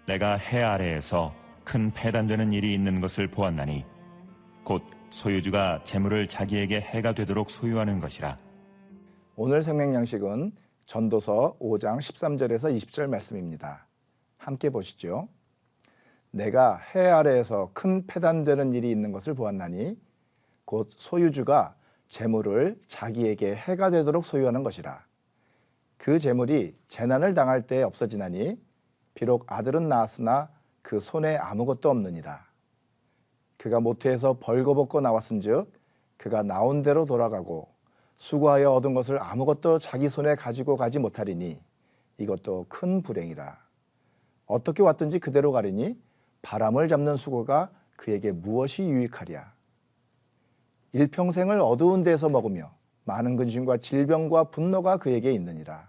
내가 해 아래에서 큰 패단되는 일이 있는 것을 보았나니 곧 소유주가 재물을 자기에게 해가 되도록 소유하는 것이라. 오늘 생명 양식은 전도서 5장 13절에서 20절 말씀입니다. 함께 보시죠. 내가 해 아래에서 큰 패단되는 일이 있는 것을 보았나니 곧 소유주가 재물을 자기에게 해가 되도록 소유하는 것이라. 그 재물이 재난을 당할 때 없어지나니 비록 아들은 낳았으나 그 손에 아무것도 없느니라. 그가 모태에서 벌거벗고 나왔은즉 그가 나온 대로 돌아가고 수고하여 얻은 것을 아무것도 자기 손에 가지고 가지 못하리니 이것도 큰 불행이라. 어떻게 왔든지 그대로 가리니 바람을 잡는 수고가 그에게 무엇이 유익하랴. 일평생을 어두운 데서 먹으며 많은 근심과 질병과 분노가 그에게 있느니라.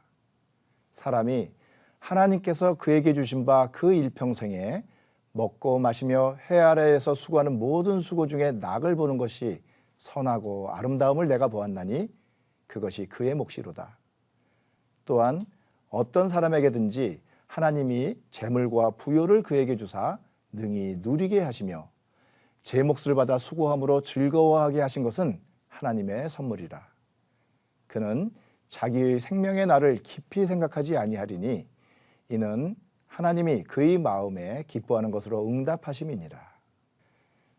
사람이 하나님께서 그에게 주신 바 그 일평생에 먹고 마시며 해 아래에서 수고하는 모든 수고 중에 낙을 보는 것이 선하고 아름다움을 내가 보았나니 그것이 그의 몫이로다. 또한 어떤 사람에게든지 하나님이 재물과 부요를 그에게 주사 능히 누리게 하시며 제 몫을 받아 수고함으로 즐거워하게 하신 것은 하나님의 선물이라. 그는 자기의 생명의 날을 깊이 생각하지 아니하리니 이는 하나님이 그의 마음에 기뻐하는 것으로 응답하심이니라.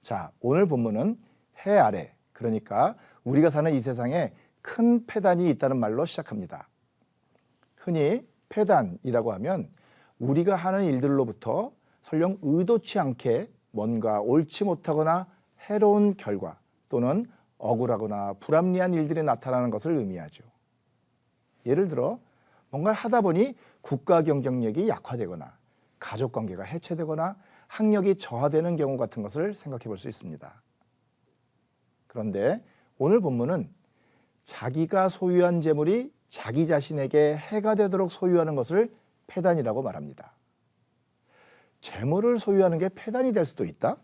자, 오늘 본문은 해 아래, 그러니까 우리가 사는 이 세상에 큰 패단이 있다는 말로 시작합니다. 흔히 패단이라고 하면 우리가 하는 일들로부터 설령 의도치 않게 뭔가 옳지 못하거나 해로운 결과 또는 억울하거나 불합리한 일들이 나타나는 것을 의미하죠. 예를 들어 뭔가 하다 보니 국가 경쟁력이 약화되거나 가족관계가 해체되거나 학력이 저하되는 경우 같은 것을 생각해 볼 수 있습니다. 그런데 오늘 본문은 자기가 소유한 재물이 자기 자신에게 해가 되도록 소유하는 것을 패단이라고 말합니다. 재물을 소유하는 게 패단이 될 수도 있다?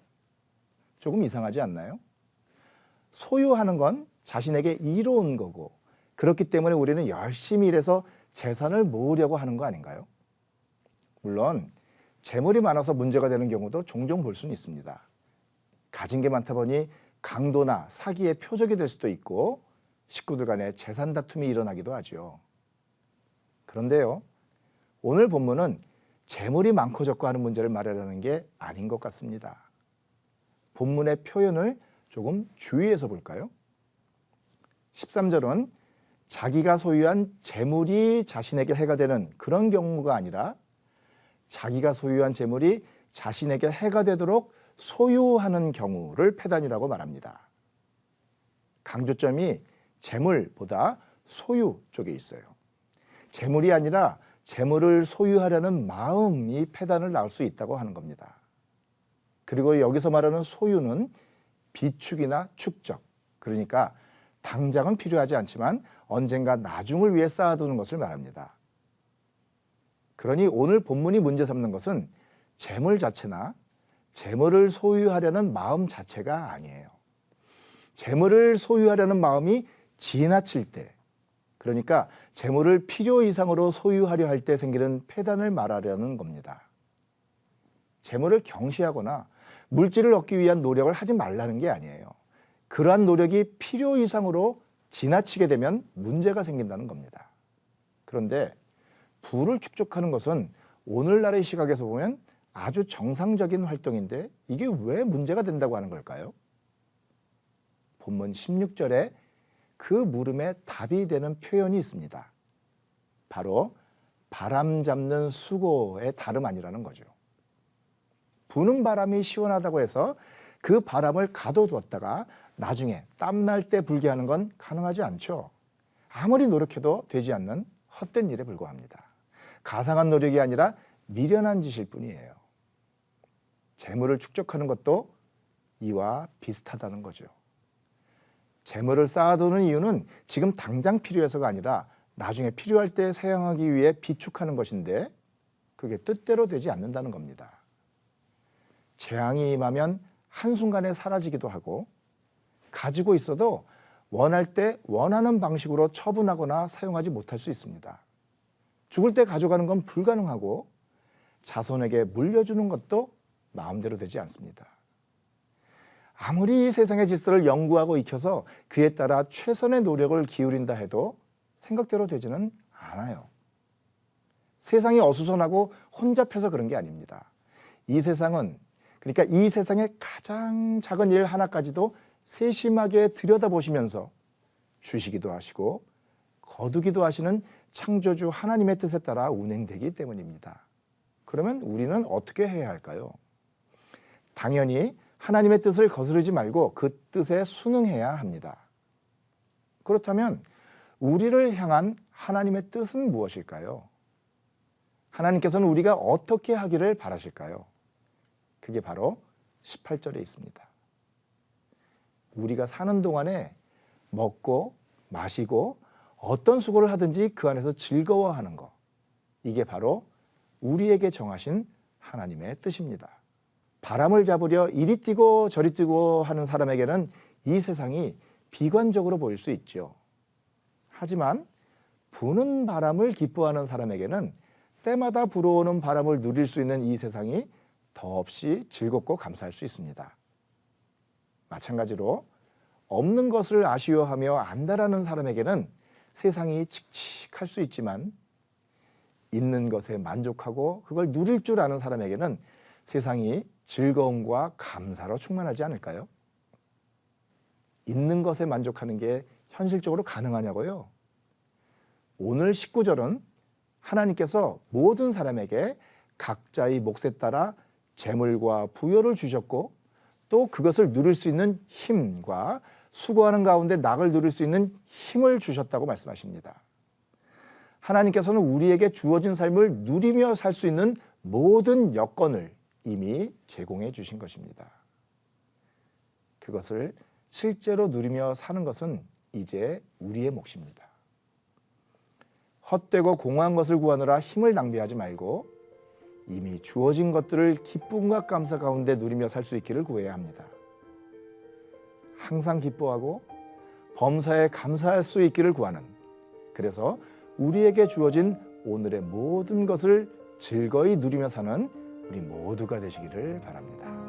조금 이상하지 않나요? 소유하는 건 자신에게 이로운 거고 그렇기 때문에 우리는 열심히 일해서 재산을 모으려고 하는 거 아닌가요? 물론 재물이 많아서 문제가 되는 경우도 종종 볼 수는 있습니다. 가진 게 많다 보니 강도나 사기의 표적이 될 수도 있고 식구들 간에 재산 다툼이 일어나기도 하죠. 그런데요, 오늘 본문은 재물이 많고 적고 하는 문제를 말하려는 게 아닌 것 같습니다. 본문의 표현을 조금 주의해서 볼까요? 13절은 자기가 소유한 재물이 자신에게 해가 되는 그런 경우가 아니라 자기가 소유한 재물이 자신에게 해가 되도록 소유하는 경우를 패단이라고 말합니다. 강조점이 재물보다 소유 쪽에 있어요. 재물이 아니라 재물을 소유하려는 마음이 패단을 낳을 수 있다고 하는 겁니다. 그리고 여기서 말하는 소유는 비축이나 축적, 그러니까 당장은 필요하지 않지만 언젠가 나중을 위해 쌓아두는 것을 말합니다. 그러니 오늘 본문이 문제 삼는 것은 재물 자체나 재물을 소유하려는 마음 자체가 아니에요. 재물을 소유하려는 마음이 지나칠 때, 그러니까 재물을 필요 이상으로 소유하려 할 때 생기는 패단을 말하려는 겁니다. 재물을 경시하거나 물질을 얻기 위한 노력을 하지 말라는 게 아니에요. 그러한 노력이 필요 이상으로 지나치게 되면 문제가 생긴다는 겁니다. 그런데 부를 축적하는 것은 오늘날의 시각에서 보면 아주 정상적인 활동인데 이게 왜 문제가 된다고 하는 걸까요? 본문 16절에 그 물음에 답이 되는 표현이 있습니다. 바로 바람 잡는 수고의 다름 아니라는 거죠. 부는 바람이 시원하다고 해서 그 바람을 가둬두었다가 나중에 땀날 때 불게 하는 건 가능하지 않죠. 아무리 노력해도 되지 않는 헛된 일에 불과합니다. 가상한 노력이 아니라 미련한 짓일 뿐이에요. 재물을 축적하는 것도 이와 비슷하다는 거죠. 재물을 쌓아두는 이유는 지금 당장 필요해서가 아니라 나중에 필요할 때 사용하기 위해 비축하는 것인데 그게 뜻대로 되지 않는다는 겁니다. 재앙이 임하면 한순간에 사라지기도 하고 가지고 있어도 원할 때 원하는 방식으로 처분하거나 사용하지 못할 수 있습니다. 죽을 때 가져가는 건 불가능하고 자손에게 물려주는 것도 마음대로 되지 않습니다. 아무리 세상의 질서를 연구하고 익혀서 그에 따라 최선의 노력을 기울인다 해도 생각대로 되지는 않아요. 세상이 어수선하고 혼잡해서 그런 게 아닙니다. 이 세상은, 그러니까 이 세상의 가장 작은 일 하나까지도 세심하게 들여다보시면서 주시기도 하시고 거두기도 하시는 창조주 하나님의 뜻에 따라 운행되기 때문입니다. 그러면 우리는 어떻게 해야 할까요? 당연히 하나님의 뜻을 거스르지 말고 그 뜻에 순응해야 합니다. 그렇다면 우리를 향한 하나님의 뜻은 무엇일까요? 하나님께서는 우리가 어떻게 하기를 바라실까요? 그게 바로 18절에 있습니다. 우리가 사는 동안에 먹고 마시고 어떤 수고를 하든지 그 안에서 즐거워하는 것, 이게 바로 우리에게 정하신 하나님의 뜻입니다. 바람을 잡으려 이리 뛰고 저리 뛰고 하는 사람에게는 이 세상이 비관적으로 보일 수 있죠. 하지만 부는 바람을 기뻐하는 사람에게는 때마다 불어오는 바람을 누릴 수 있는 이 세상이 더없이 즐겁고 감사할 수 있습니다. 마찬가지로 없는 것을 아쉬워하며 안달하는 사람에게는 세상이 칙칙할 수 있지만 있는 것에 만족하고 그걸 누릴 줄 아는 사람에게는 세상이 즐거움과 감사로 충만하지 않을까요? 있는 것에 만족하는 게 현실적으로 가능하냐고요? 오늘 19절은 하나님께서 모든 사람에게 각자의 몫에 따라 재물과 부여를 주셨고 또 그것을 누릴 수 있는 힘과 수고하는 가운데 낙을 누릴 수 있는 힘을 주셨다고 말씀하십니다. 하나님께서는 우리에게 주어진 삶을 누리며 살 수 있는 모든 여건을 이미 제공해 주신 것입니다. 그것을 실제로 누리며 사는 것은 이제 우리의 몫입니다. 헛되고 공허한 것을 구하느라 힘을 낭비하지 말고 이미 주어진 것들을 기쁨과 감사 가운데 누리며 살 수 있기를 구해야 합니다. 항상 기뻐하고 범사에 감사할 수 있기를 구하는, 그래서 우리에게 주어진 오늘의 모든 것을 즐거이 누리며 사는 우리 모두가 되시기를 바랍니다.